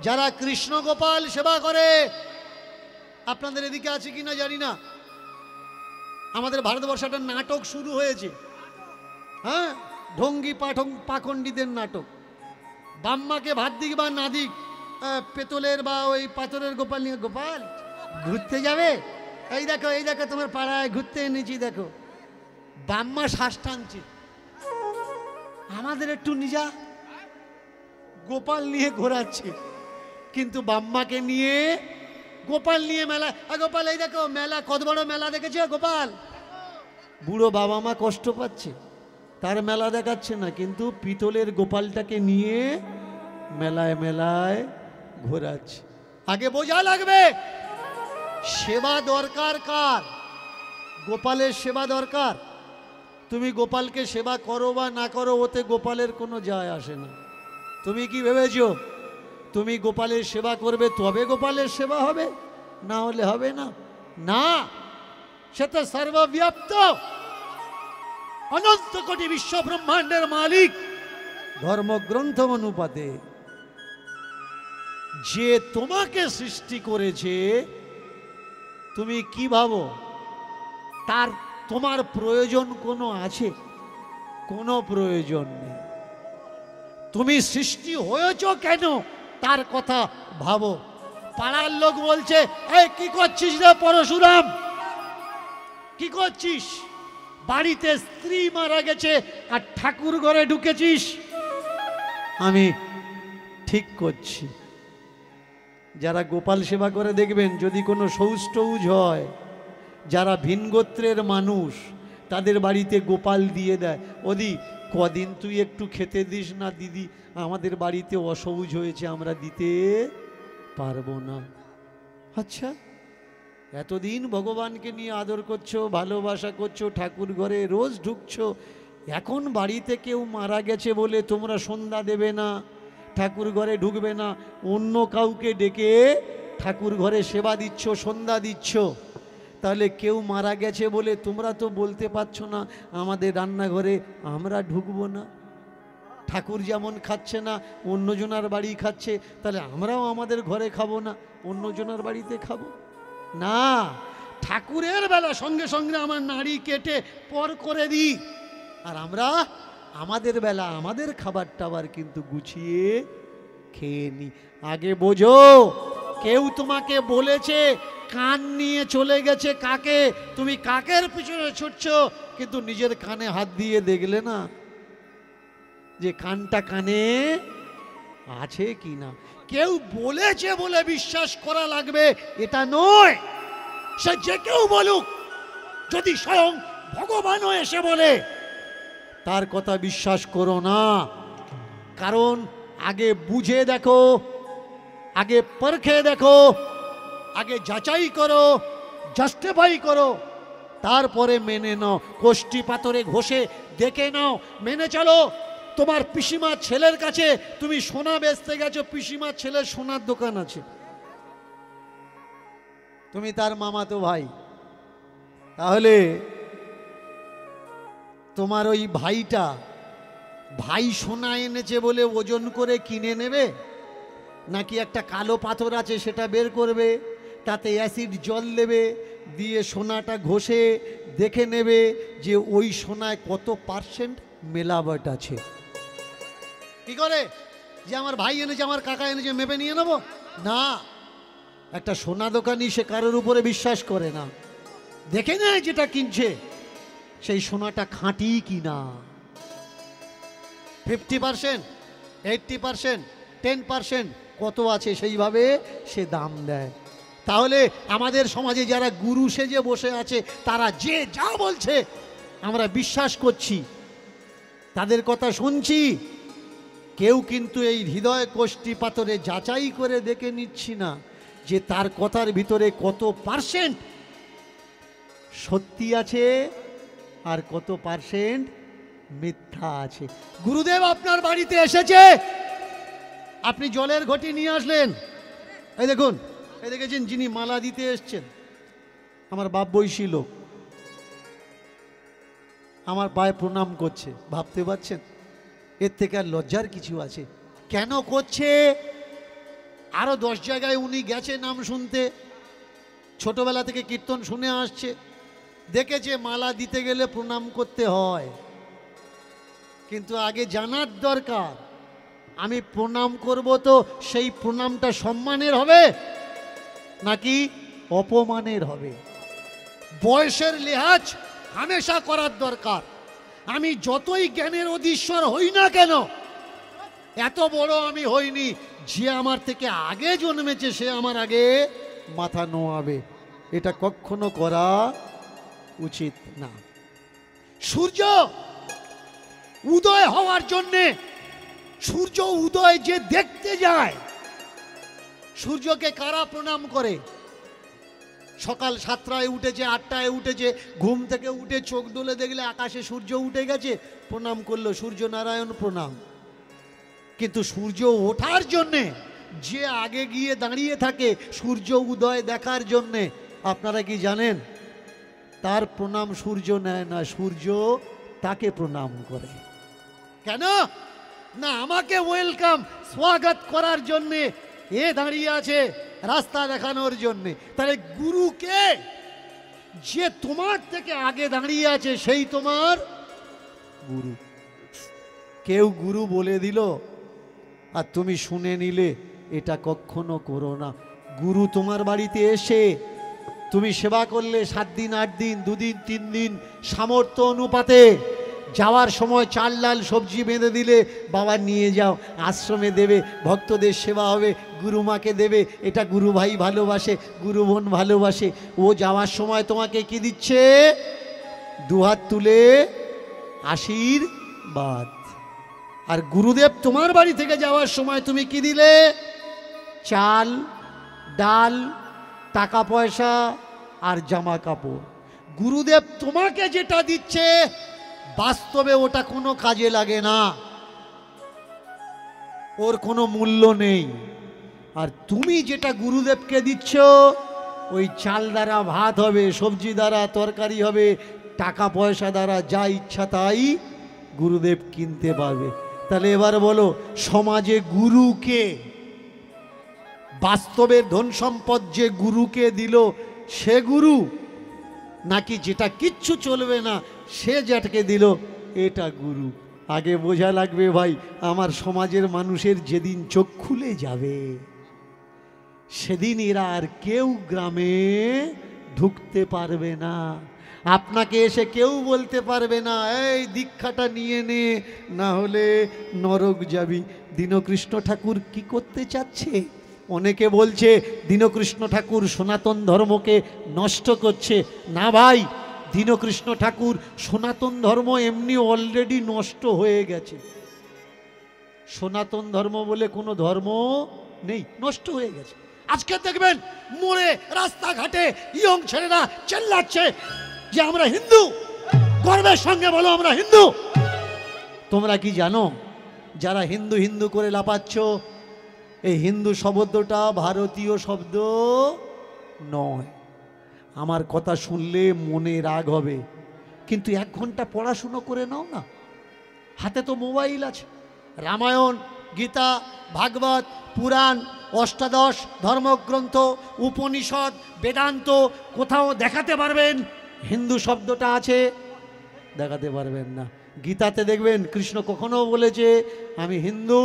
যারা কৃষ্ণ গোপাল সেবা করে, আপনাদের এদিকে আছে কিনা জানি না, আমাদের ভারতবর্ষে একটা নাটক শুরু হয়েছে, হ্যাঁ, ঢঙ্গি পাখণ্ডীদের নাটক। বাম্মাকে ভাত দিক বা না দিক, পেতলের বা ওই পাথরের গোপাল নিয়ে, গোপাল ঘুরতে যাবে, এই দেখো এই দেখো তোমার পাড়ায় ঘুরতে এনেছি, দেখো বাম্মা শ্বাস টানছে, আমাদের একটু নিজা গোপাল নিয়ে ঘোরাচ্ছে, কিন্তু বাম্মাকে নিয়ে গোপাল নিয়ে মেলা, গোপাল এই দেখো মেলা, কত বড় মেলা দেখেছো গোপাল। বুড়ো বাবা মা কষ্ট পাচ্ছে, তার মেলা দেখাচ্ছে না, কিন্তু পিতলের গোপালটাকে নিয়ে মেলায় মেলায় ঘোরাচ্ছে। আগে বোঝা লাগবে সেবা দরকার কার, গোপালের সেবা দরকার। তুমি গোপালকে সেবা করো বা না করো, ওতে গোপালের কোনো যায় আসে না। তুমি কি ভেবেছো তুমি গোপালের সেবা করবে তবে গোপালের সেবা হবে, না হলে হবে না? না, সে তো সর্বব্যাপ্ত অনন্ত কোটি বিশ্ব ব্রহ্মাণ্ডের মালিক, ধর্মগ্রন্থ অনুপাতে যে তোমাকে সৃষ্টি করেছে, তুমি কি ভাবো তার তোমার প্রয়োজন কোনো আছে? কোনো প্রয়োজন নেই। তুমি সৃষ্টি হয়েছ কেন তার কথা ভাবো। পাড়ার লোক বলছে, এই কি করছিস রে পরশুরাম, কি করছিস? বাড়িতে স্ত্রী মারা গেছে আর ঠাকুর ঘরে ঢুকেছিস। আমি ঠিক করছি। যারা গোপাল সেবা করে দেখবেন, যদি কোনো শৌচ হয়, যারা ভিন গোত্রের মানুষ তাদের বাড়িতে গোপাল দিয়ে দেয়, ওদি কদিন তুই একটু খেতে দিস না দিদি, আমাদের বাড়িতে অসৌচ হয়েছে, আমরা দিতে পারবো না। আচ্ছা, এতদিন ভগবানকে নিয়ে আদর করছো, ভালোবাসা করছো, ঠাকুর ঘরে রোজ ঢুকছো, এখন বাড়িতে কেউ মারা গেছে বলে তোমরা সন্ধ্যা দেবে না, ঠাকুর ঘরে ঢুকবে না, অন্য কাউকে ডেকে ঠাকুর ঘরে সেবা দিচ্ছ, সন্ধ্যা দিচ্ছ। তাহলে কেউ মারা গেছে বলে তোমরা তো বলতে পারছো না আমাদের রান্নাঘরে আমরা ঢুকবো না। ঠাকুর যেমন খাচ্ছে না, অন্যজনার বাড়ি খাচ্ছে, তাহলে আমরাও আমাদের ঘরে খাবো না, অন্যজনার বাড়িতে খাবো না। ঠাকুরের বেলা সঙ্গে সঙ্গে আমার নাড়ি কেটে পর করে দিই, আর আমরা আমাদের বেলা আমাদের খাবার টাবার কিন্তু গুছিয়ে খেয়ে নি। আগে বোঝো, কেউ তোমাকে বলেছে, কান নিয়ে চলে গেছে কাকে, তুমি কাকের পিছনে ছুটছো, কিন্তু নিজের কানে হাত দিয়ে দেখলে না যে কানটা কানে আছে কি না। কেউ বলেছে বলে বিশ্বাস করা লাগবে এটা নয়, সে যে কেউ বলুক, যদি স্বয়ং ভগবানও এসে বলে তার কথা বিশ্বাস করো না। কারণ আগে বুঝে দেখো, আগে পরখে দেখো, আগে যাচাই করো, জাস্টিফাই করো, তারপরে মেনে নাও। কোষ্ঠী পাথরে ঘষে দেখে নাও, মেনে চলো। তোমার পিসিমার ছেলের কাছে তুমি সোনা বেচতে গেছো, পিসিমার ছেলের সোনার দোকান আছে, তুমি তার মামাতো ভাই, তাহলে তোমার ওই ভাইটা, ভাই সোনা এনেছে বলে ওজন করে কিনে নেবে, নাকি একটা কালো পাথর আছে সেটা বের করবে, তাতে অ্যাসিড জল দেবে, দিয়ে সোনাটা ঘষে দেখে নেবে যে ওই সোনায় কত পার্সেন্ট মেলাবট আছে? কি করে যে আমার ভাই এনেছে, আমার কাকা এনেছে, মেপে নিয়ে নেবো? না, একটা সোনা দোকানি সে কারোর উপরে বিশ্বাস করে না, দেখে নেয় যেটা কিনছে সেই সোনাটা খাঁটি কিনা। 50%, 80%, 10% কত আছে সেইভাবে সে দাম দেয়। তাহলে আমাদের সমাজে যারা গুরু সেজে বসে আছে, তারা যে যা বলছে আমরা বিশ্বাস করছি, তাদের কথা শুনছি, কেউ কিন্তু এই হৃদয় কোষ্ঠী পাথরে যাচাই করে দেখে নিচ্ছি না যে তার কথার ভিতরে কত পার্সেন্ট সত্যি আছে আর কত পার্সেন্ট মিথ্যা আছে। গুরুদেব আপনার বাড়িতে এসেছে, আপনি জলের ঘটি নিয়ে আসলেন, এই দেখুন, এই দেখেছেন যিনি মালা দিতে এসছেন আমার বাপ বয়সী লোক, আমার পায়ে প্রণাম করছে। ভাবতে পারছেন এর থেকে আর লজ্জার কিছু আছে? কেন করছে? আরো 10 জায়গায় উনি গেছে নাম শুনতে, ছোটবেলা থেকে কীর্তন শুনে আসছে, দেখেছে মালা দিতে গেলে প্রণাম করতে হয়। কিন্তু আগে জানার দরকার, আমি প্রণাম করব তো সেই প্রণামটা সম্মানের হবে নাকি অপমানের হবে। বয়সের লিহাজ হামেশা করার দরকার। আমি যতই জ্ঞানের অধীশ্বর হই না কেন, এত বড় আমি হইনি, যে আমার থেকে আগে জন্মেছে সে আমার আগে মাথা নোয়াবে, এটা কখনো করা উচিত না। সূর্য উদয় হওয়ার জন্যে, সূর্য উদয় যে দেখতে যায়, সূর্যকে কারা প্রণাম করে? সকাল 7টায় উঠেছে, 8টায় উঠেছে, ঘুম থেকে উঠে চোখ ডলে দেখলে আকাশে সূর্য উঠে গেছে, প্রণাম করলো, সূর্য নারায়ণ প্রণাম। কিন্তু সূর্য ওঠার জন্যে যে আগে গিয়ে দাঁড়িয়ে থাকে সূর্য উদয় দেখার জন্যে, আপনারা কি জানেন তার প্রণাম সূর্য নেয় না, সূর্য তাকে প্রণাম করে। কেন না? আমাকে ওয়েলকাম, স্বাগত করার জন্যে এ দাঁড়িয়ে আছে, রাস্তা দেখানোর জন্যে। তাহলে গুরুকে, যে তোমার থেকে আগে দাঁড়িয়ে আছে সেই তোমার গুরু। কেউ গুরু বলে দিল আর তুমি শুনে নিলে, এটা কখনো করো না। গুরু তোমার বাড়িতে এসে তুমি সেবা করলে 7 দিন 8 দিন 2 দিন 3 দিন সামর্থ্য অনুপাতে, যাওয়ার সময় চাল ডাল সবজি বেঁধে দিলে বাবা নিয়ে যাও, আশ্রমে দেবে, ভক্তদের সেবা হবে, গুরুমাকে দেবে, এটা গুরু ভাই ভালোবাসে, গুরু বোন ভালোবাসে। ও যাওয়ার সময় তোমাকে কি দিচ্ছে? 2 হাত তুলে আশীর্বাদ। আর গুরুদেব তোমার বাড়ি থেকে যাওয়ার সময় তুমি কি দিলে? চাল ডাল, টাকা পয়সা আর জামা কাপড়। গুরুদেব তোমাকে যেটা দিচ্ছে বাস্তবে ওটা কোনো কাজে লাগে না, ওর কোনো মূল্য নেই। আর তুমি যেটা গুরুদেবকে দিচ্ছ, ওই চাল দ্বারা ভাত হবে, সবজি দ্বারা তরকারি হবে, টাকা পয়সা দ্বারা যা ইচ্ছা তাই গুরুদেব কিনতে পারবে। তাহলে এবার বলো, সমাজে গুরুকে, বাস্তবের ধন সম্পদ যে গুরুকে দিল সে গুরু, নাকি যেটা কিচ্ছু চলবে না সে যেটাকে দিল এটা গুরু? আগে বোঝা লাগবে ভাই। আমার সমাজের মানুষের যেদিন চোখ খুলে যাবে, সেদিন এরা আর কেউ গ্রামে ঢুকতে পারবে না। আপনাকে এসে কেউ বলতে পারবে না, এই দীক্ষাটা নিয়ে নে, না হলে নরক যাবি। দীনকৃষ্ণ ঠাকুর কি করতে চাচ্ছে? অনেকে বলছে দীনকৃষ্ণ ঠাকুর সনাতন ধর্মকে নষ্ট করছে। না ভাই, দীনকৃষ্ণ ঠাকুর সনাতন ধর্ম এমনি অলরেডি নষ্ট হয়ে গেছে। সনাতন ধর্ম বলে কোনো ধর্ম নেই, নষ্ট হয়ে গেছে। আজকে দেখবেন মোড়ে রাস্তাঘাটে ইয়ং ছেলেরা চেল্লাচ্ছে যে আমরা হিন্দু। গর্বের সঙ্গে বলো আমরা হিন্দু। তোমরা কি জানো, যারা হিন্দু হিন্দু করে লাপাচ্ছ, এই হিন্দু শব্দটা ভারতীয় শব্দ নয়। আমার কথা শুনলে মনে রাগ হবে, কিন্তু 1 ঘন্টা পড়াশুনো করে নাও না, হাতে তো মোবাইল আছে। রামায়ণ, গীতা, ভাগবত, পুরাণ, অষ্টাদশ ধর্মগ্রন্থ, উপনিষদ, বেদান্ত কোথাও দেখাতে পারবেন হিন্দু শব্দটা আছে? দেখাতে পারবেন না। গীতাতে দেখবেন কৃষ্ণ কখনো বলেছে আমি হিন্দু,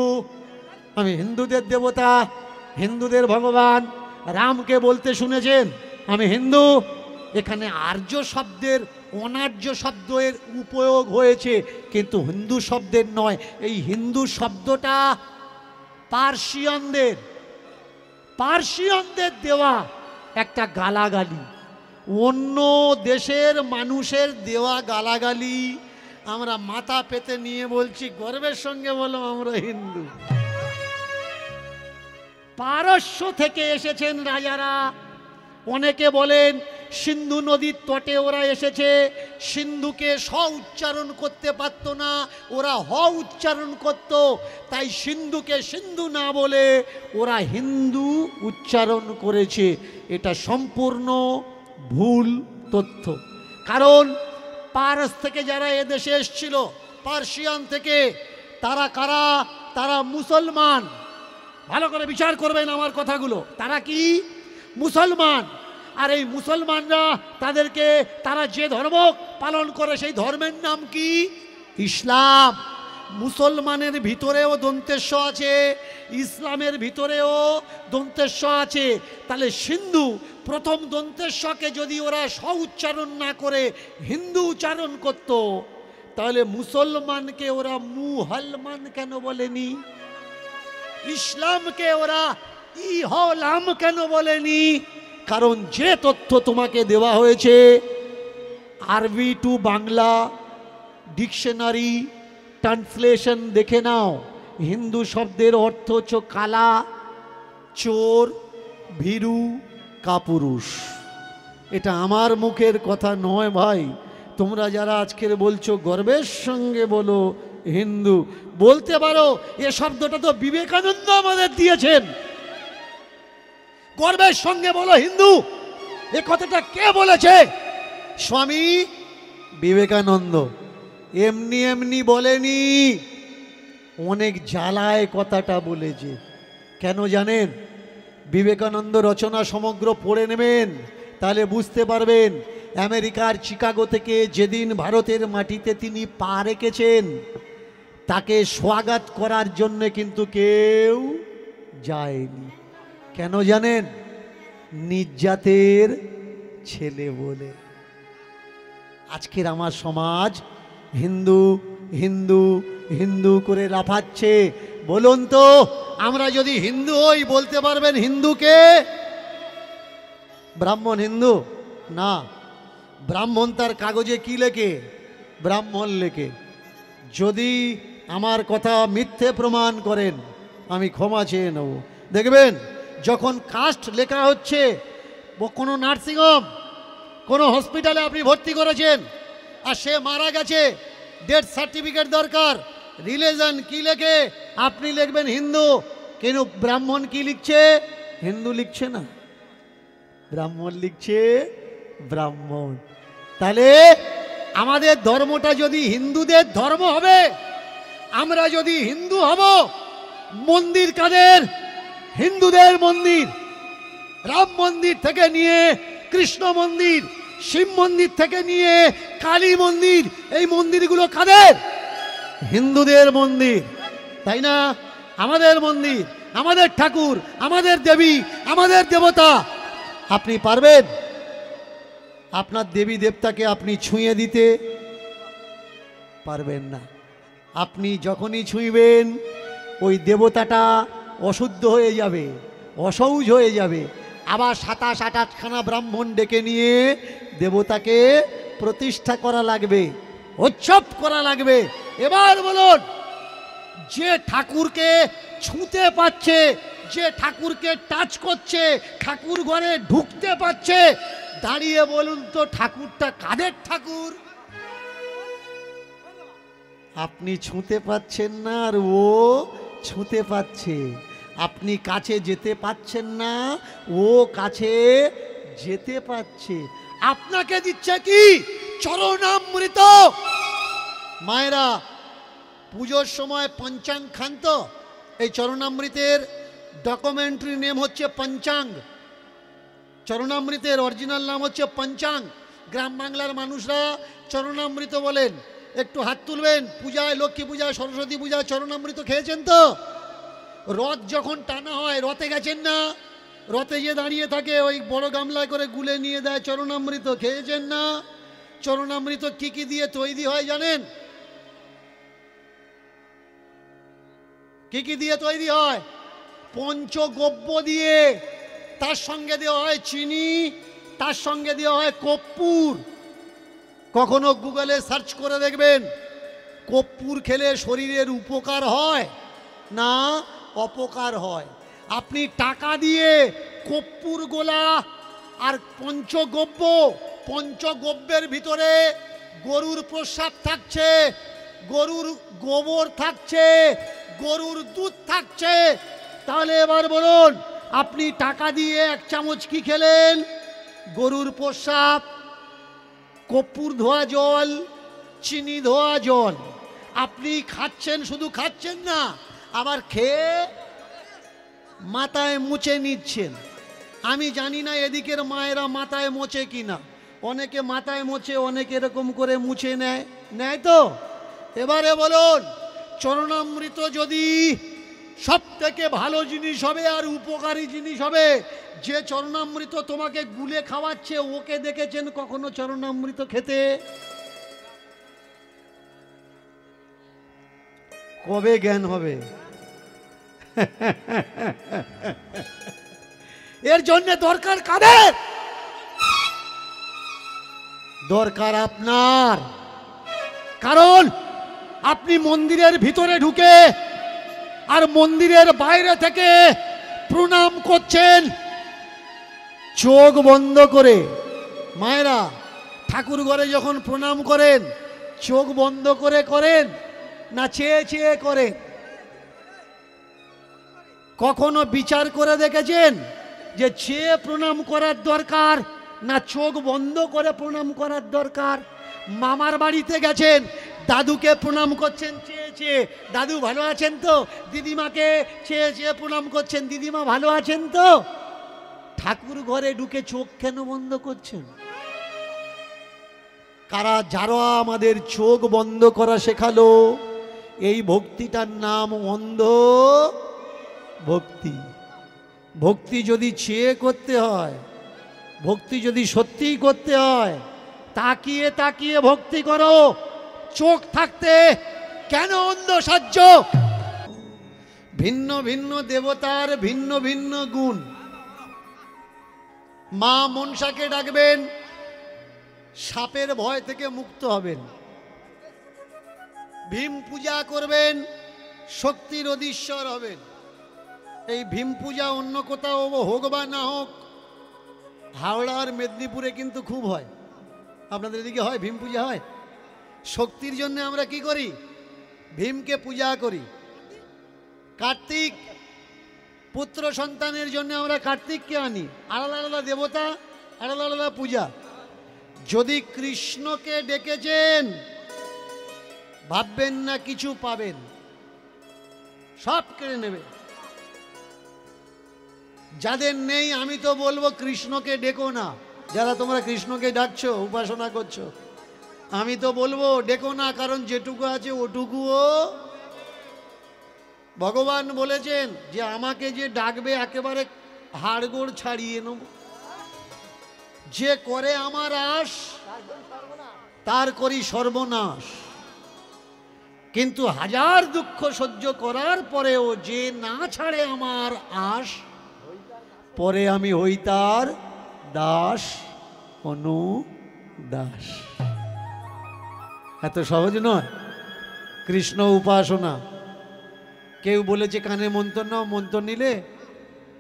আমি হিন্দুদের দেবতা, হিন্দুদের ভগবান। রামকে বলতে শুনেছেন আমি হিন্দু। এখানে আর্য শব্দের অনার্য শব্দের উপয়োগ হয়েছে, কিন্তু হিন্দু শব্দের নয়। এই হিন্দু শব্দটা পার্সিয়ানদের দেওয়া একটা গালাগালি, অন্য দেশের মানুষের দেওয়া গালাগালি আমরা মাথা পেতে নিয়ে বলছি, গর্বের সঙ্গে বলো আমরা হিন্দু। পারস্য থেকে এসেছেন রাজারা, অনেকে বলেন সিন্ধু নদীর তটে ওরা এসেছে, সিন্ধুকে স উচ্চারণ করতে পারত না, ওরা হ উচ্চারণ করত, তাই সিন্ধুকে সিন্ধু না বলে ওরা হিন্দু উচ্চারণ করেছে। এটা সম্পূর্ণ ভুল তথ্য। কারণ পারস থেকে যারা এদেশে এসেছিল, পার্সিয়ান থেকে, তারা কারা? তারা মুসলমান। ভালো করে বিচার করবেন আমার কথাগুলো। তারা কি? মুসলমান। আর এই মুসলমানরা তাদেরকে তারা যে ধর্ম পালন করে সেই ধর্মের নাম কি? ইসলাম। মুসলমানের ভিতরেও দন্তেশ্ব আছে, ইসলামের ভিতরেও দন্তেশ্ব আছে। তাহলে সিন্ধু প্রথম দন্তেশ্বকে যদি ওরা স উচ্চারণ না করে হিন্দু উচ্চারণ করত, তাহলে মুসলমানকে ওরা মুহালমান কেন বলেনি? ইসলামকে ওরা ইহলাম কেন বলেনি? কারণ যে তথ্য তোমাকে দেওয়া হয়েছে আরবি টু বাংলা ডিকশনারি ট্রান্সলেশন দেখে নাও। হিন্দু শব্দের অর্থ হচ্ছে কালা, চোর, ভীরু, কাপুরুষ। এটা আমার মুখের কথা নয় ভাই। তোমরা যারা আজকের বলছো গর্বের সঙ্গে বলো হিন্দু, বলতে পারো এ শব্দটা তো বিবেকানন্দ আমাদের দিয়েছেন। গর্বের সঙ্গে বলো হিন্দু, এ কথাটা কে বলেছে? স্বামী বিবেকানন্দ। এমনি এমনি বলেনি, অনেক জ্বালায় কথাটা বলেছে। কেন জানেন? বিবেকানন্দ রচনা সমগ্র পড়ে নেবেন, তাহলে বুঝতে পারবেন। আমেরিকার চিকাগো থেকে যেদিন ভারতের মাটিতে তিনি পা রেখেছেন, তাকে স্বাগত করার জন্য কিন্তু কেউ যায়নি। কেন জানেন? নিজ জাতের ছেলে বলে। আজকের আমার সমাজ হিন্দু হিন্দু হিন্দু করে লাফাচ্ছে। বলুন তো, আমরা যদি হিন্দু হই বলতে পারবেন হিন্দুকে? ব্রাহ্মণ হিন্দু না। ব্রাহ্মণ তার কাগজে কি লেখে? ব্রাহ্মণ লেখে। যদি আমার কথা মিথ্যে প্রমাণ করেন আমি ক্ষমা চেয়ে নেব। দেখবেন যখন কাস্ট লেখা হচ্ছে, কোনো নার্সিংহোম, কোনো হসপিটালে আপনি ভর্তি করেছেন আর সে মারা গেছে, ডেথ সার্টিফিকেট দরকার, রিলিজন কি লেখে? আপনি লিখবেন হিন্দু। কিন্তু ব্রাহ্মণ কি লিখছে? হিন্দু লিখছে না, ব্রাহ্মণ লিখছে ব্রাহ্মণ। তাহলে আমাদের ধর্মটা যদি হিন্দুদের ধর্ম হবে, আমরা যদি হিন্দু হব, মন্দির কাদের? হিন্দুদের মন্দির। রাম মন্দির থেকে নিয়ে কৃষ্ণ মন্দির, শিব মন্দির থেকে নিয়ে কালী মন্দির, এই মন্দিরগুলো কাদের? হিন্দুদের মন্দির, তাই না? আমাদের মন্দির, আমাদের ঠাকুর, আমাদের দেবী, আমাদের দেবতা। আপনি পারবেন আপনার দেবী দেবতাকে আপনি ছুঁয়ে দিতে? পারবেন না। আপনি যখনই ছুঁইবেন ওই দেবতাটা অশুদ্ধ হয়ে যাবে, অসৌজ হয়ে যাবে। আবার 27-28খানা ব্রাহ্মণ ডেকে নিয়ে দেবতাকে প্রতিষ্ঠা করা লাগবে, উৎসব করা লাগবে। এবার বলুন, যে ঠাকুরকে ছুঁতে পাচ্ছে, যে ঠাকুরকে টাচ করছে, ঠাকুর ঘরে ঢুকতে পারছে, দাঁড়িয়ে বলুন তো ঠাকুরটা কাদের ঠাকুর? আপনি ছুঁতে পাচ্ছেন না আর ও ছুঁতে পাচ্ছে। আপনি কাছে যেতে পাচ্ছেন না, ও কাছে যেতে পাচ্ছে। আপনাকে দিচ্ছে কি? চরণামৃত। মায়েরা পুজোর সময় পঞ্চাঙ্গ খান তো? এই চরণামৃতের ডকুমেন্টারি নেম হচ্ছে পঞ্চাঙ্গ। চরণামৃতের অরিজিনাল নাম হচ্ছে পঞ্চাঙ্গ। গ্রাম বাংলার মানুষরা চরণামৃত বলেন। একটু হাত তুলবেন। পূজায়, লক্ষ্মী পূজায়, সরস্বতী পূজায় চরণামৃত খেয়েছেন তো? রথ যখন টানা হয়, রথে গেছেন না? রথে যে দাঁড়িয়ে থাকে ওই বড় গামলায় করে গুলে নিয়ে দেয় চরণামৃত, খেয়েছেন না? চরণামৃত কি কি দিয়ে তৈরি হয় জানেন? কি কি দিয়ে তৈরি হয়? পঞ্চগব্য দিয়ে। তার সঙ্গে দেওয়া হয় চিনি, তার সঙ্গে দেওয়া হয় কর্পূর। কখনো গুগলে সার্চ করে দেখবেন, কর্পূর খেলে শরীরের উপকার হয় না অপকার হয়। আপনি টাকা দিয়ে কর্পূর গোলা আর পঞ্চগব্য, পঞ্চগব্যের ভিতরে গরুর প্রস্রাব থাকছে, গরুর গোবর থাকছে, গরুর দুধ থাকছে। তাহলে এবার বলুন, আপনি টাকা দিয়ে 1 চামচ কি খেলেন? গরুর প্রস্রাব, কর্পূর ধোয়া জল, চিনি ধোয়া জল। আপনি খাচ্ছেন, শুধু খাচ্ছেন না, আবার খেয়ে মাথায় মুছে নিচ্ছেন। আমি জানি না এদিকের মায়েরা মাথায় মোছে কিনা, অনেকে মাথায় মোছে, অনেকে এরকম করে মুছে নেয়, নেয় তো। এবারে বলুন, চরণামৃত যদি সব থেকে ভালো জিনিস হবে আর উপকারী জিনিস হবে, যে চরণামৃত তোমাকে গুলে খাওয়াচ্ছে ওকে দেখেছেন কখনো চরণামৃত খেতে? কবে জ্ঞান হবে? এর জন্য দরকার কাদের? দরকার আপনার। কারণ আপনি মন্দিরের ভিতরে ঢুকে আর মন্দিরের বাইরে থেকে প্রণাম করছেন চোখ বন্ধ করে। মায়েরা ঠাকুর ঘরে যখন প্রণাম করেন চোখ বন্ধ করে করেন না চেয়ে চেয়ে করেন? কখনো বিচার করে দেখেছেন যে চেয়ে প্রণাম করার দরকার না চোখ বন্ধ করে প্রণাম করার দরকার? মামার বাড়িতে গেছেন, দাদুকে প্রণাম করছেন চেয়ে চেয়ে, দাদু ভালো আছেন তো? দিদিমাকে চেয়ে চেয়ে প্রণাম করছেন, দিদিমা ভালো আছেন তো? ঠাকুর ঘরে ঢুকে চোখ কেন বন্ধ করছেন? কারা যারা আমাদের চোখ বন্ধ করা শেখালো? এই ভক্তিটার নাম অন্ধ ভক্তি। ভক্তি যদি চেয়ে করতে হয়, ভক্তি যদি সত্যিই করতে হয়, তাকিয়ে তাকিয়ে ভক্তি করো। চোখ থাকতে কেন অন্ধ সাহায্য? ভিন্ন ভিন্ন দেবতার ভিন্ন ভিন্ন গুণ। মা মনসাকে ডাকবেন, সাপের ভয় থেকে মুক্ত হবেন। ভীম পূজা করবেন, শক্তির অধীশ্বর হবেন। এই ভীম পূজা অন্য কোথাও হোক বা না হোক, হাওড়া আর মেদিনীপুরে কিন্তু খুব হয়। আপনাদের এদিকে হয়? ভীম পূজা হয়। শক্তির জন্য আমরা কি করি? ভীমকে পূজা করি। কার্তিক পুত্র সন্তানের জন্য আমরা কার্তিককে আনি। আলাদা আলাদা দেবতা, আলাদা আলাদা পূজা। যদি কৃষ্ণকে ডেকেছেন ভাববেন না কিছু পাবেন, সব কেড়ে নেবে। যাদের নেই আমি তো বলবো কৃষ্ণকে ডেকো না। যারা তোমরা কৃষ্ণকে ডাকছো, উপাসনা করছো, আমি তো বলবো ডেকো না। কারণ যেটুকু আছে ওটুকুও ভগবান বলেছেন যে আমাকে যে ডাকবে একেবারে হাড়গোড় ছাড়িয়ে নেব। যে করে আমার আশ তার করি সর্বনাশ। কিন্তু হাজার দুঃখ সহ্য করার পরেও যে না ছাড়ে আমার আশ, পরে আমি হই তার দাস অনুদাস। এত সহজ নয় কৃষ্ণ উপাসনা। কেউ বলেছে কানে মন্ত্র নাও, মন্ত্র নিলে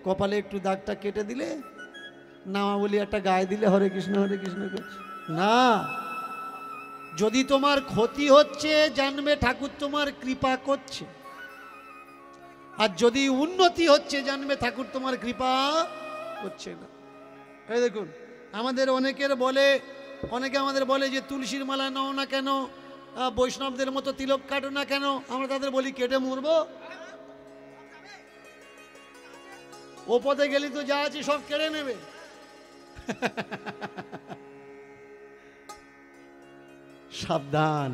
কপালে একটু দাগটা কেটে দিলে, নামাবলি একটা গায়ে দিলে হরে কৃষ্ণ করছে না। যদি তোমার ক্ষতি হচ্ছে জানবে ঠাকুর তোমার কৃপা করছে, আর যদি উন্নতি হচ্ছে জানবে ঠাকুর তোমার কৃপা করছে না। এই দেখুন আমাদের অনেকে আমাদের বলে যে তুলসীর মালা নাও না কেন, বৈষ্ণবদের মতো তিলক কাটো না কেন? আমরা তাদের বলি কেটে মরবো? ও পথে গেলি তো যা আছে সব কেড়ে নেবে। সাবধান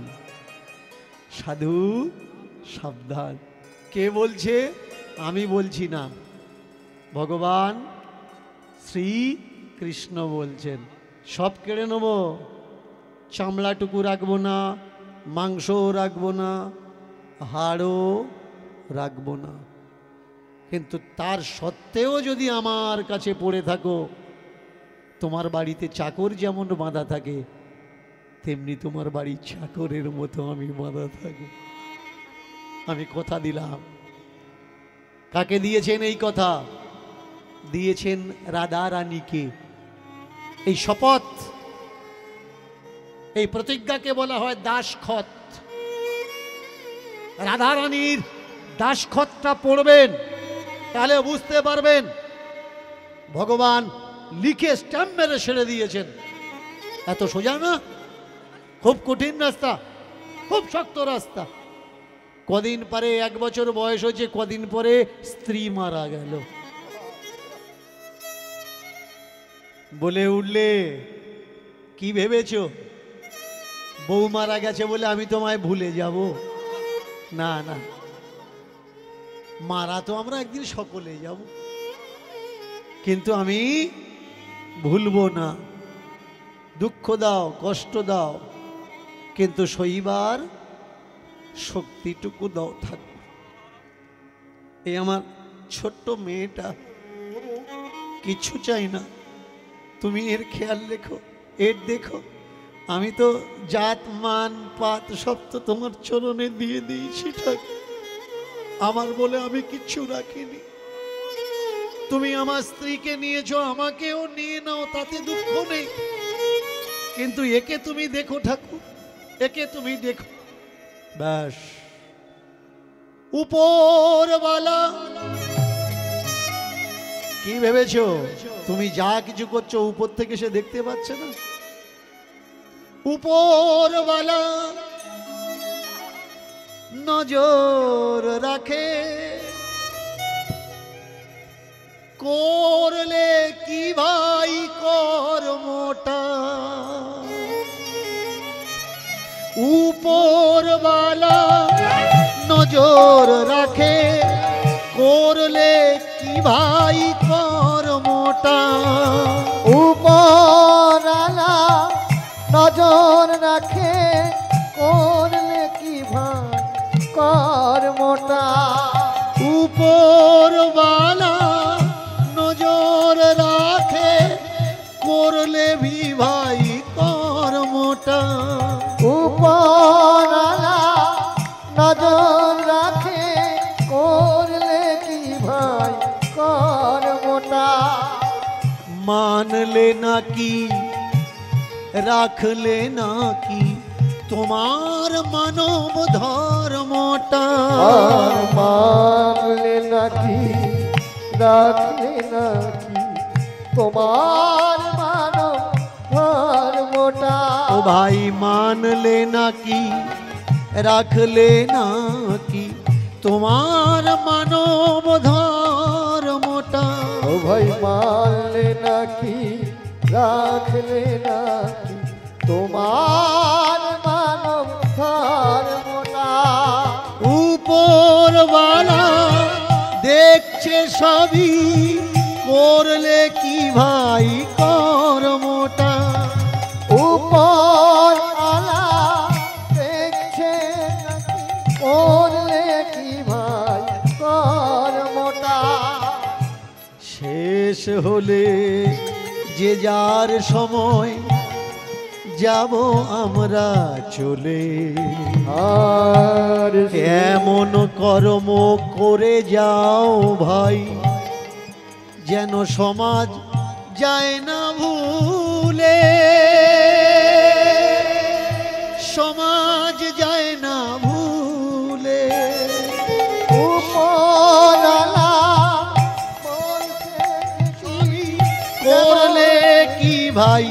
সাধু সাবধান। কে বলছে? আমি বলছি না, ভগবান শ্রী কৃষ্ণ বলছেন। সব কেড়ে নেব, চামড়াটুকু রাখবো না, মাংসও রাখবো না, হাড়ও রাখবো না। কিন্তু তার সত্ত্বেও যদি আমার কাছে পড়ে থাকো, তোমার বাড়িতে চাকর যেমন বাঁধা থাকে তেমনি তোমার বাড়ির চাকরের মতো আমি বাঁধা থাকবো। আমি কথা দিলাম। কাকে দিয়েছেন এই কথা? দিয়েছেন রাধা রানীকে। এই শপথ, এই প্রতিজ্ঞাকে বলা হয় দাসখত। রাধা রানীর দাসখতটা পড়বেন, তাহলে বুঝতে পারবেন ভগবান লিখে স্ট্যাম্প মেরে ছেড়ে দিয়েছেন। এত সোজা না, খুব কঠিন রাস্তা, খুব শক্ত রাস্তা। কদিন পরে, 1 বছর বয়স হয়েছে, কদিন পরে স্ত্রী মারা গেল। বলে উঠলে, কি ভেবেছো বউ মারা গেছে বলে আমি তোমায় ভুলে যাব? না না, মারা তো আমরা একদিন সকলে যাব, কিন্তু আমি ভুলবো না। দুঃখ দাও, কষ্ট দাও, কিন্তু সইবার শক্তিটুকু দাও থাকবে। এই আমার ছোট্ট মেয়েটা, কিছু চাই না, তুমি এর খেয়াল রেখো, এর দেখো। আমি তো জাত মান পাত সব তো তোমার চরণে দিয়ে দিয়েছি ঠাকুর, আমার বলে আমি কিচ্ছু রাখিনি। তুমি আমার স্ত্রীকে নিয়েছো, আমাকেও নিয়ে নাও, তাতে দুঃখ নেই, কিন্তু একে তুমি দেখো ঠাকুর, একে তুমি দেখো। ব্যাস, উপরওয়ালা কি ভেবেছো তুমি যা কিছু করছো উপর থেকে সে দেখতে পাচ্ছে না? উপরওয়ালা নজর রাখে, করলে কি ভাই কর্মটা। উপরওয়ালা নজর রাখে, করলে কি ভাই কর্মটা। উপরওয়ালা নজর রাখে, করলে কি ভাই কর্মটা। উপরওয়ালা নজর রাখে, করলে ভি ভাই কর্মটা। উপরওয়ালা নজর রাখে, করলে কি ভাই কর্মটা। মানলে নাকি রাখলে নাকি তোমার মানব ধর্মটা। আর মানলে নাকি রাখলে নাকি তোমার মানব ধর্মটা। ও ভাই, মানলে নাকি রাখলে নাকি তোমার মানব ধর্মটা। ও ভাই, মানলে নাকি রাখলে নাকি তোমার মানব ধর্মটা। উপরওয়ালা দেখছে সবই, করলে কি ভাই কর্মটা। উপরওয়ালা দেখছে নাকি, করলে কি ভাই কর্মটা। শেষ হলে যে যার সময় যাব আমরা চলে। আর এমন কর্ম করে যাও ভাই, যেন সমাজ যায় না ভুলে। সমাজ যায় না ভুলে। উপরওয়ালা বলছে কি, করলে কি ভাই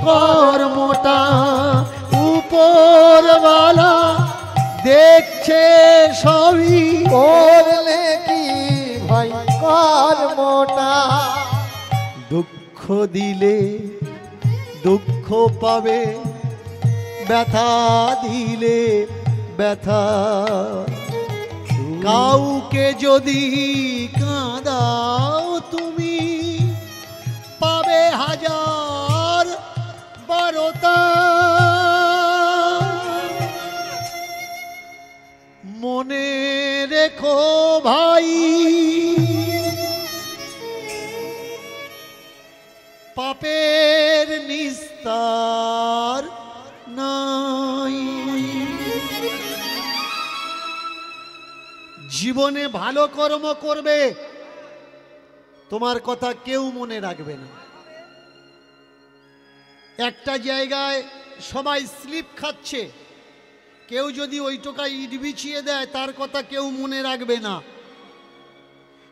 কর্মটা। উপরওয়ালা দেখছে সবই, করলে কি ভাই কর্মটা। দুঃখ দিলে দুঃখ পাবে, ব্যথা দিলে ব্যথা। কাউকে যদি কাঁদাও তুমি, পাবে হাজার বারোটা। মনে রেখো ভাই, পাপের নিস্তার নাই। জীবনে ভালো কর্ম করবে, তোমার কথা কেউ মনে রাখবে না। একটা জায়গায় সবাই স্লিপ খাচ্ছে, কেউ যদি ওই টোকা ইট বিছিয়ে দেয় তার কথা কেউ মনে রাখবে না।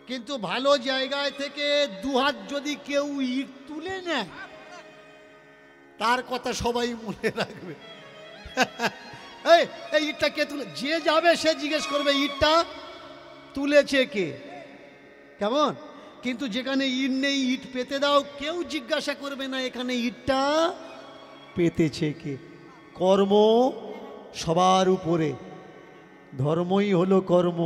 কিন্তু ভালো জায়গায় থেকে দুহাত যদি কেউ ইট তুলে নেয়, তার কথা সবাই মনে রাখবে। এই ইটটা কে তুলে, যে যাবে সে জিজ্ঞেস করবে ইটটা তুলেছে কে। কেমন? কিন্তু যেখানে ইট নেই ইট পেতে দাও, কেউ জিজ্ঞাসা করবে না এখানে ইটটা পেতেছে কে। কর্ম সবার উপরে, ধর্মই হলো কর্ম,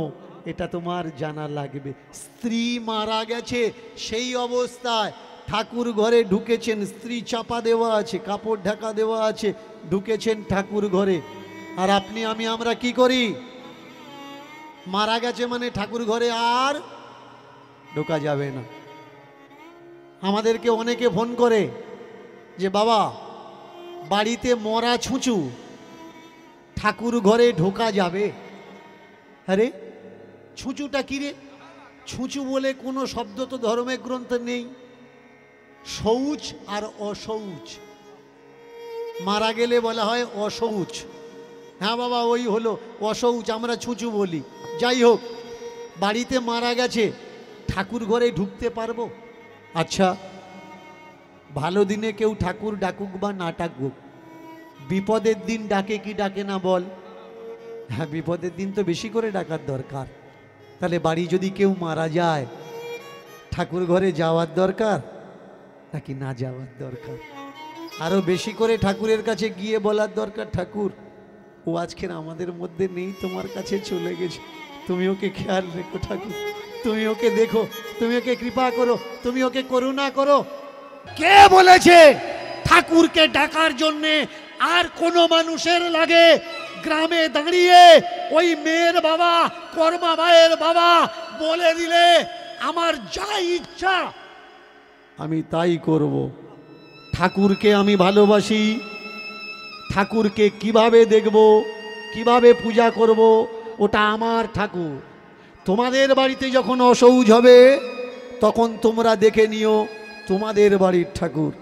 এটা তোমার জানা লাগবে। স্ত্রী মারা গেছে, সেই অবস্থায় ঠাকুর ঘরে ঢুকেছেন, স্ত্রী চাপা দেওয়া আছে, কাপড় ঢাকা দেওয়া আছে, ঢুকেছেন ঠাকুর ঘরে। আর আপনি আমরা কি করি? মারা গেছে মানে ঠাকুর ঘরে আর ঢোকা যাবে না। আমাদেরকে অনেকে ফোন করে যে বাবা বাড়িতে মরা ছুঁচু, ঠাকুর ঘরে ঢোকা যাবে? আরে ছুঁচুটা কি রে? ছুঁচু বলে কোনো শব্দ তো ধর্মের গ্রন্থে নেই। শৌচ আর অশৌচ, মারা গেলে বলা হয় অশৌচ। হ্যাঁ বাবা ওই হলো অশৌচ, আমরা ছুঁচু বলি। যাই হোক, বাড়িতে মারা গেছে, ঠাকুর ঘরে ঢুকতে পারবো? আচ্ছা, ভালো দিনে কেউ ঠাকুর ডাকুক বা না ডাকুক, বিপদের দিন ডাকে কি ডাকে না বল? হ্যাঁ, বিপদের দিন তো বেশি করে ডাকার দরকার। তাহলে বাড়ি যদি কেউ মারা যায়, ঠাকুর ঘরে যাওয়ার দরকার নাকি না যাওয়ার দরকার? আরো বেশি করে ঠাকুরের কাছে গিয়ে বলার দরকার, ঠাকুর ও আজকের আমাদের মধ্যে নেই, তোমার কাছে চলে গেছে, তুমি ওকে খেয়াল রেখো ঠাকুর, তুমি ওকে দেখো, তুমি ওকে কৃপা করো, তুমি ওকে করুণা করো। কে বলেছে ঠাকুরকে ডাকার জন্যে আর কোনো মানুষের লাগে? গ্রামে দাঁড়িয়ে ওই মেয়ের বাবা, কর্মা মায়ের বাবা বলে দিলে আমার যা ইচ্ছা আমি তাই করব। ঠাকুরকে আমি ভালোবাসি, ঠাকুরকে কিভাবে দেখব, কিভাবে পূজা করব, ওটা আমার ঠাকুর। তোমাদের বাড়িতে যখন অসৌজ হবে তখন তোমরা দেখে নিও তোমাদের বাড়ির ঠাকুর।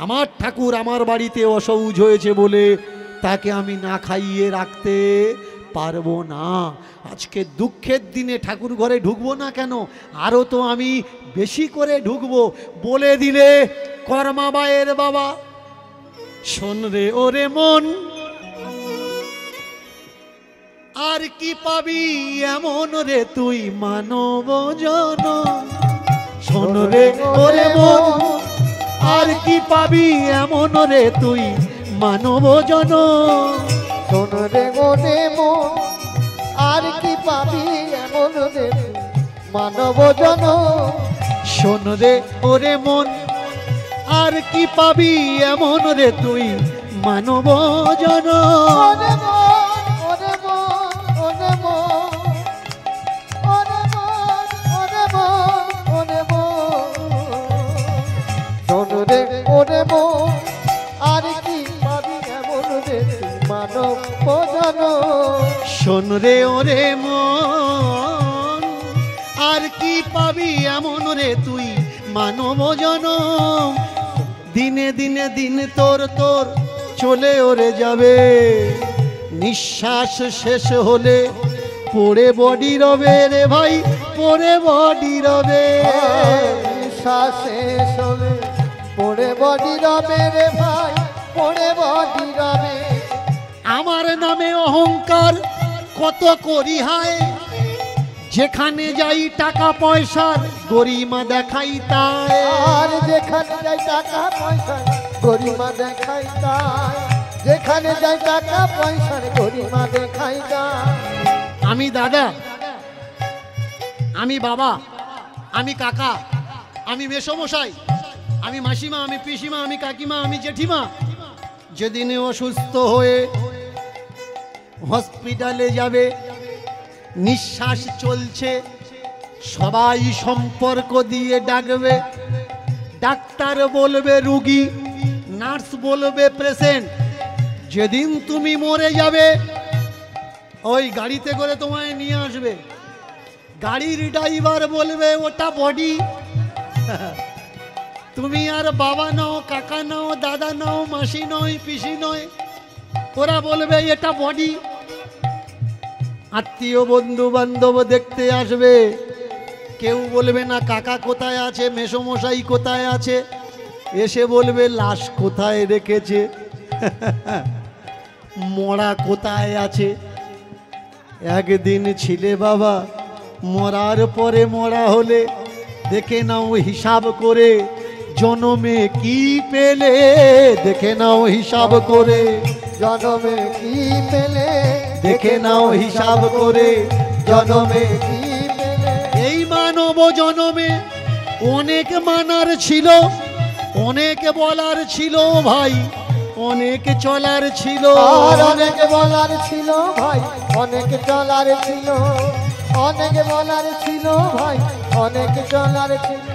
আমার ঠাকুর আমার বাড়িতে অসৌজ হয়েছে বলে তাকে আমি না খাইয়ে রাখতে পারবো না। আজকে দুঃখের দিনে ঠাকুর ঘরে ঢুকবো না কেন? আরও তো আমি বেশি করে ঢুকবো। বলে দিলে কর্মাবায়ের বাবা, শোন রে ওরে মন, আর কি পাবি এমন রে তুই মানব জন। শোন রে ওরে মন, আর কি পাবি এমন রে তুই মানব জন। শোন রে ওরে মন, আর কি পাবি এমন রে মানব জন। শোন রে ওরে মন, আর কি পাবি এমন রে তুই মানব জন। ওরে মন, ওরে মন, ওরে মন, ওরে মন, ওরে মন, ওরে মন। শোন রে ওরে মন, আর কি পাবি এমন রে তুই মানব জন। শোন রে ওরে মন, আর কি পাবি এমন রে তুই মানব জন। দিনে দিনে দিন তোর তোর চলে ওরে যাবে, নিঃশ্বাস শেষ হলে পড়ে বডি রবে রে ভাই, পড়ে বডি রবে। শ্বাসে শোনে পড়ে বডি রবে রে ভাই, পড়ে বডি রবে। আমার নামে অহংকার কত করি হায়, যেখানে যাই টাকা পয়সার গরিমা দেখাই তাই। আর যেখানে যাই টাকা পয়সা গরিমা দেখাই তাই, যেখানে যাই টাকা পয়সার গরিমা দেখাই তাই। আমি দাদা, আমি বাবা, আমি কাকা, আমি মেসমশাই, আমি মাসিমা, আমি পিসিমা, আমি কাকিমা, আমি জেঠিমা যেদিন অসুস্থ হয়ে হসপিটালে যাবে, নিঃশ্বাস চলছে, সবাই সম্পর্ক দিয়ে ডাকবে। ডাক্তার বলবে রুগী, নার্স বলবে পেশেন্ট। যেদিন তুমি মরে যাবে ওই গাড়িতে করে তোমায় নিয়ে আসবে, গাড়ির ড্রাইভার বলবে ওটা বডি। তুমি আর বাবা নাও, কাকা নাও, দাদা নাও, মাসি নয়, পিসি নয়, ওরা বলবে এটা বডি। আত্মীয় বন্ধু বান্ধব দেখতে আসবে, কেউ বলবে না কাকা কোথায় আছে, মেসমশাই কোথায় আছে, এসে বলবে লাশ কোথায় রেখেছে, মরা কোথায় আছে। একদিন ছিলে বাবা, মরার পরে মরা হলে দেখে নাও হিসাব করে জনমে কি পেলে, দেখে নাও হিসাব করে জনমে কি পেলে, দেখে নাও হিসাব করে জনমে কি পেলে। এই মানব জনমে অনেক মানার ছিল, অনেক বলার ছিল ভাই, অনেক চলার ছিল, আর অনেক বলার ছিল ভাই, অনেক চলার ছিল, অনেক বলার ছিল ভাই, অনেক চলার ছিল।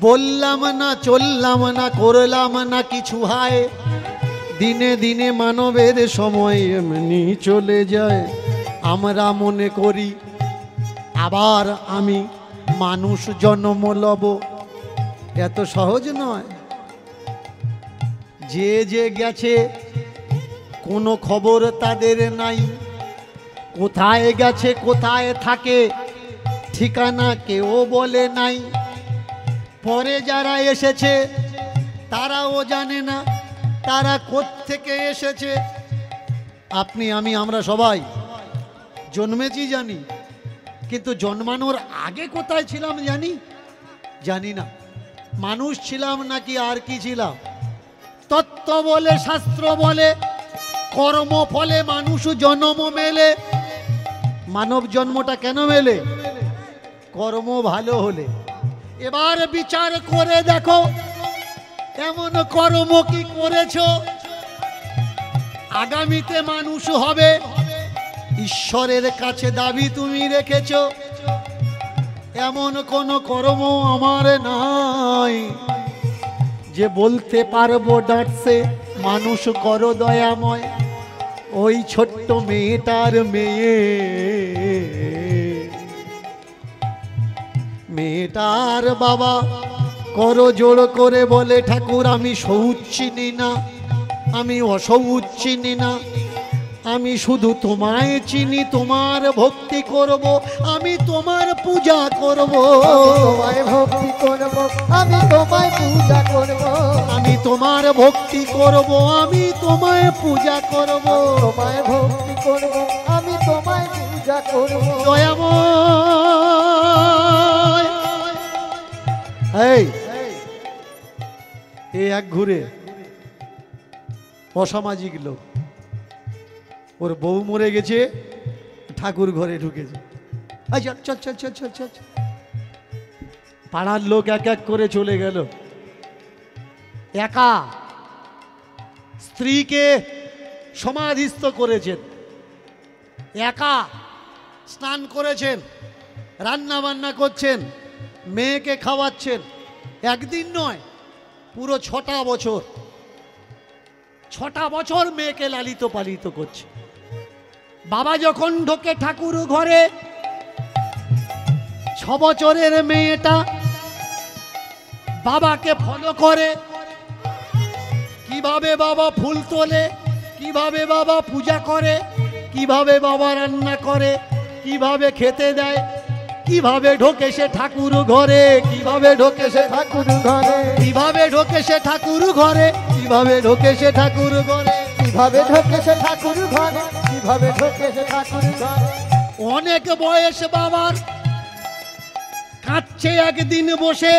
বললাম না, চললাম না, করলাম না কিছু হায়, দিনে দিনে মানবের সময় এমনি চলে যায়। আমরা মনে করি আবার আমি মানুষ জন্ম লব, এত সহজ নয়। যে যে গেছে কোনো খবর তাদের নাই, কোথায় গেছে কোথায় থাকে ঠিকানা কেউ বলে নাই। পরে যারা এসেছে তারাও জানে না তারা কোত্থেকে এসেছে। আপনি আমি আমরা সবাই জন্মেছি জানি, কিন্তু জন্মানোর আগে কোথায় ছিলাম জানি না। মানুষ ছিলাম নাকি আর কি ছিলাম? তত্ত্ব বলে, শাস্ত্র বলে, কর্ম ফলে মানুষ জন্ম মেলে। মানব জন্মটা কেন মেলে? কর্ম ভালো হলে। এবার বিচার করে দেখো এমন কর্ম কি করেছো আগামীতে মানুষ হবে ঈশ্বরের কাছে দাবি তুমি রেখেছো? এমন কোন কর্ম আমার নাই যে বলতে পারবো ডাঁটছে মানুষ করো দয়াময়। ওই ছোট্ট মেয়েটার মেয়েটার বাবা করো জোড় করে বলে, ঠাকুর আমি সৌচ চিনি না, আমি অসৌচ চিনি না, আমি শুধু তোমায় চিনি, তোমার ভক্তি করব, আমি তোমার পূজা করব, তোমায় ভক্তি করব, আমি তোমায় পূজা করব, আমি তোমার ভক্তি করব, আমি তোমায় পূজা করব, তোমায় ভক্তি করব, আমি তোমায় পূজা করব। দয়াময় এই এক ঘুরে অসামাজিক লোক, ওর বউ মরে গেছে, ঠাকুর ঘরে ঢুকেছে। চল চল চল চল চল। পাড়ার লোক এক এক করে চলে গেল। একা স্ত্রীকে সমাধিস্থ করেছেন, একা স্নান করেছেন, রান্না বান্না করছেন, মেয়েকে খাওয়াচ্ছেন। একদিন নয়, পুরো 6টা বছর, 6টা বছর মেয়েকে লালিত পালিত করছে। বাবা যখন ঢোকে ঠাকুর ঘরে, 6 বছরের মেয়েটা বাবাকে ফলো করে, কিভাবে বাবা ফুল তোলে, কিভাবে বাবা পূজা করে, কিভাবে বাবা রান্না করে, কিভাবে খেতে দেয়, কিভাবে ঢোকে সে ঠাকুর ঘরে, কিভাবে ঢোকে সে ঠাকুর ঘরে, কিভাবে ঢোকে সে ঠাকুর ঘরে, কিভাবে ঢোকে সে ঠাকুর ঘরে, কিভাবে ঢোকে সে ঠাকুর ঘরে, কিভাবে ঢোকে সে ঠাকুর ঘরে। অনেক বয়স বাবার, কাঁদছে একদিন বসে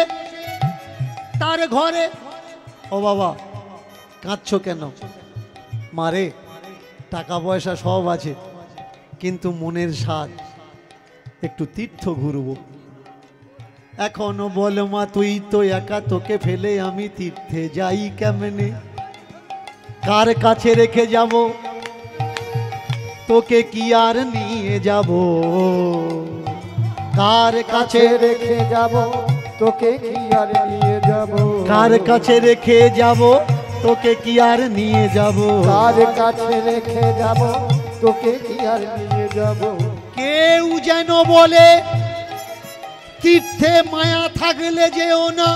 তার ঘরে। ও বাবা কাঁদছো কেন? মারে টাকা পয়সা সব আছে, কিন্তু মনের স্বাদ একটু তীর্থ ঘুরবো। এখনো বল মা তুই তো একা, তোকে ফেলে আমি তীর্থে যাই কেমনে? কার কাছে রেখে যাব তোকে, কি আর নিয়ে যাব? কার কাছে রেখে যাব তোকে, কি আর নিয়ে যাব? কার কাছে রেখে যাব তোকে, কি আর নিয়ে যাব? কার কাছে রেখে যাব তোকে, কি আর নিয়ে যাব? কেউ যেন বলে তীর্থে মায়া থাকলে যেও না,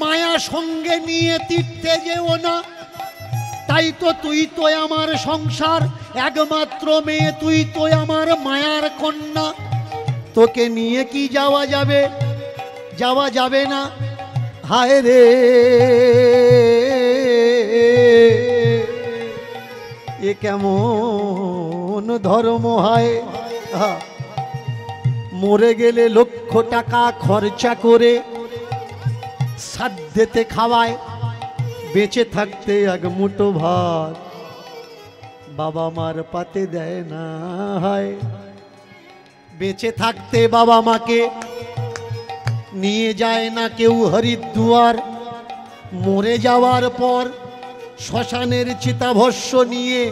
মায়া সঙ্গে নিয়ে তীর্থে যেও না। তাই তো তুই তো আমার সংসার, একমাত্র মেয়ে তুই তো আমার মায়ার কন্যা, তোকে নিয়ে কি যাওয়া যাবে? যাওয়া যাবে না। হায় রে এ কেমন ধর্ম হায়! মরে গেলে লক্ষ টাকা খরচা করে সাধ্যেতে খাওয়ায়, বেঁচে থাকতে এক মুঠো ভাত বাবা মার পাতে দেয় না। হয় বেঁচে থাকতে বাবা মাকে নিয়ে যায় না কেউ হরিদ্বার, মরে যাওয়ার পর শ্মশানের চিতাভস্য নিয়ে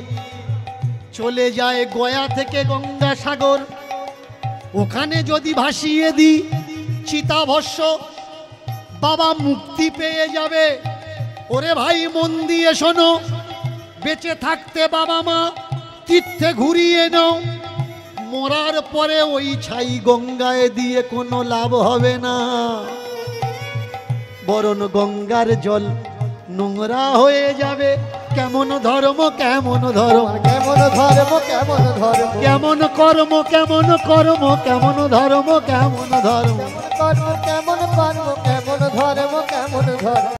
চলে যায় গয়া থেকে গঙ্গাসাগর। ওখানে যদি ভাসিয়ে দিই চিতাভস্য, বাবা মুক্তি পেয়ে যাবে। ওরে ভাই মন দিয়ে শোনো, বেঁচে থাকতে বাবা মা তীর্থে ঘুরিয়ে নাও, মরার পরে ওই ছাই গঙ্গায় দিয়ে কোনো লাভ হবে না, বরং গঙ্গার জল নোংরা হয়ে যাবে। কেমন ধর্ম কেমন ধর্ম, কেমন ধর্ম কেমন ধর্ম, কেমন কর্ম কেমন কর্ম, কেমন ধর্ম কেমন ধর্ম। কেমন কর্ম কেমন কর্ম, কেমন ধর্ম কেমন ধর্ম।